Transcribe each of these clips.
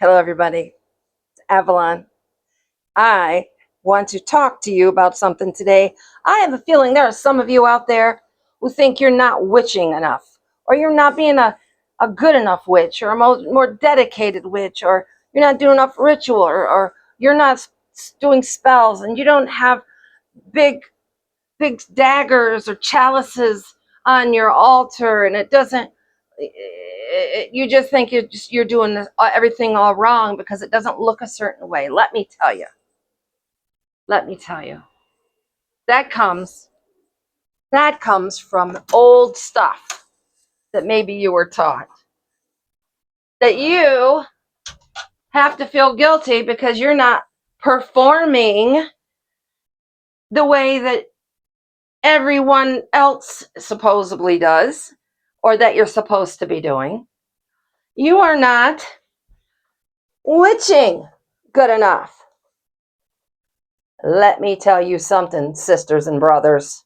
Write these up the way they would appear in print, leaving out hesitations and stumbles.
Hello, everybody. It's Avalon. I want to talk to you about something today. I have a feeling there are some of you out there who think you're not witching enough, or you're not being a good enough witch, or a more dedicated witch, or you're not doing enough ritual, or you're not doing spells, and you don't have big daggers or chalices on your altar, and it doesn't. You just think you're doing everything all wrong because it doesn't look a certain way. Let me tell you, that comes from old stuff that maybe you were taught, that you have to feel guilty because you're not performing the way that everyone else supposedly does, or that you're supposed to be doing. You are not witching good enough. Let me tell you something, sisters and brothers.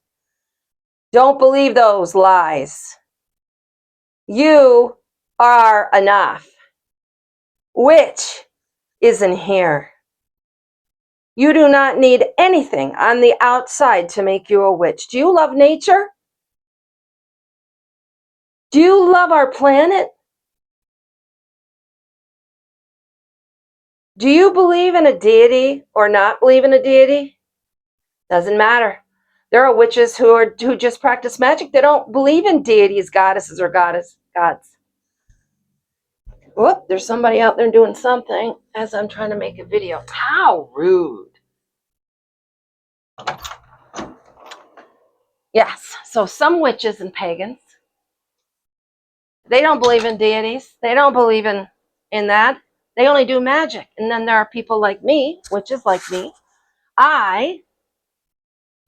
Don't believe those lies. You are enough. Witch isn't here. You do not need anything on the outside to make you a witch. Do you love nature? Do you love our planet? Do you believe in a deity or not believe in a deity? Doesn't matter. There are witches who just practice magic. They don't believe in deities, goddesses, or gods. Whoop, there's somebody out there doing something as I'm trying to make a video. How rude. Yes, so some witches and pagans, they don't believe in deities. They don't believe in that. They only do magic. And then there are people like me, witches like me. I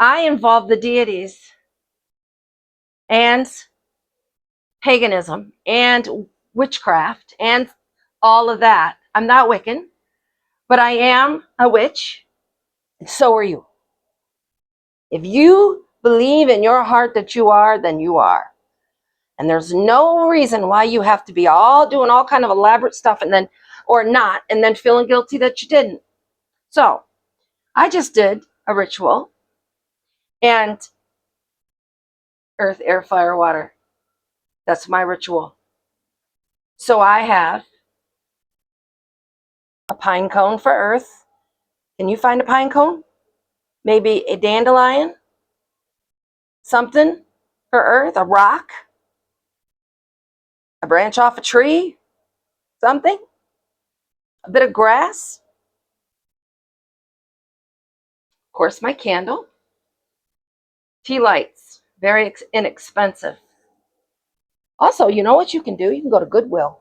involve the deities and paganism and witchcraft and all of that. I'm not Wiccan, but I am a witch. And so are you. If you believe in your heart that you are, then you are. And there's no reason why you have to be all doing all kind of elaborate stuff and then, or not, and then feeling guilty that you didn't. So I just did a ritual, and earth, air, fire, water. That's my ritual. So I have a pine cone for earth. Can you find a pine cone? Maybe a dandelion? Something for earth? A rock? A branch off a tree? Something? A bit of grass? Of course, my candle. Tea lights. Very inexpensive. Also, you know what you can do? You can go to Goodwill.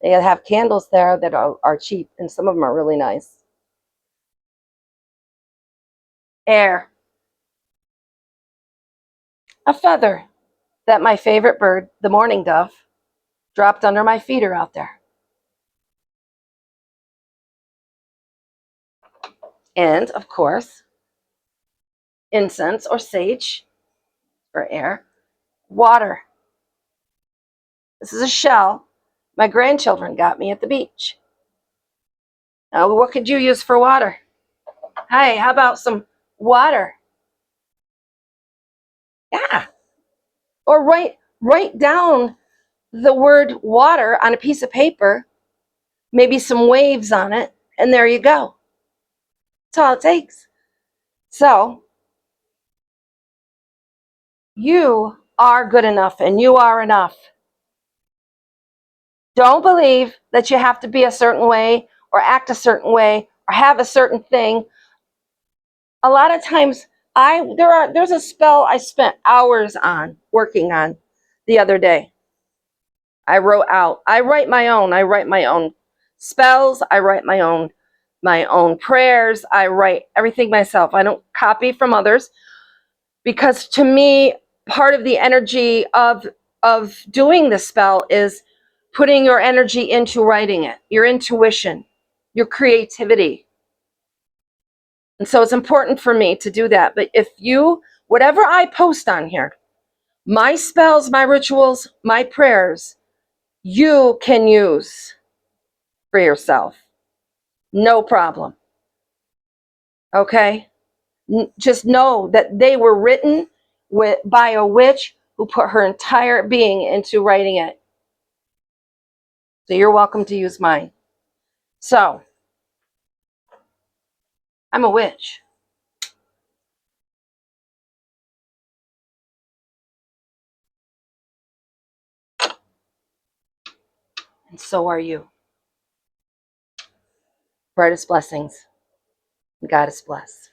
They have candles there that are cheap, and some of them are really nice. Air. A feather that my favorite bird, the mourning dove, dropped under my feet are out there. And, of course, incense or sage for air. Water. This is a shell my grandchildren got me at the beach. Now, what could you use for water? Hey, how about some water? Yeah. Or write down the word water on a piece of paper, maybe some waves on it, and there you go. That's all it takes. So, you are good enough, and you are enough. Don't believe that you have to be a certain way or act a certain way or have a certain thing. A lot of times there's a spell I spent hours on working on the other day. I write my own spells, I write my own prayers, I write everything myself. I don't copy from others, because to me, part of the energy of doing the spell is putting your energy into writing it, your intuition, your creativity. And so it's important for me to do that. But whatever I post on here, my spells, my rituals, my prayers, you can use for yourself. No problem. Okay? Just know that they were written by a witch who put her entire being into writing it. So you're welcome to use mine. So, I'm a witch. And so are you. Brightest blessings. God is blessed.